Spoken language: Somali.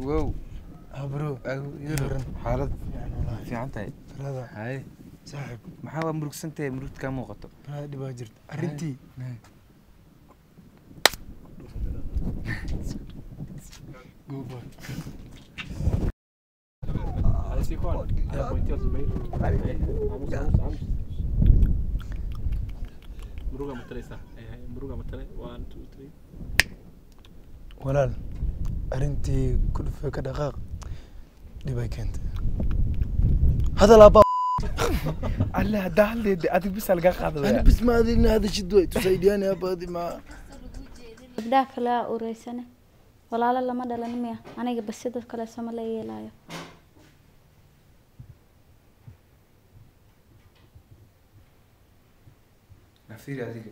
wow abro xaalad fiican tahay rada hay saaxib maxaa waa murugsantahay murugta ka muuqato maxaa dhibaa jirta arrintii gooba walaal arrintii ku dhufay ka dhaqaaq dhibay keentay hadal abaa الله دالي أديك بس ألقى قاضي أنا بس ما أدري إن هذا شدوي تساعدني أبغى ما بداك لا أوريسني ولا لا ما دلني ميا أنا بس يدك كلا سما لا يلايا نفير هذيك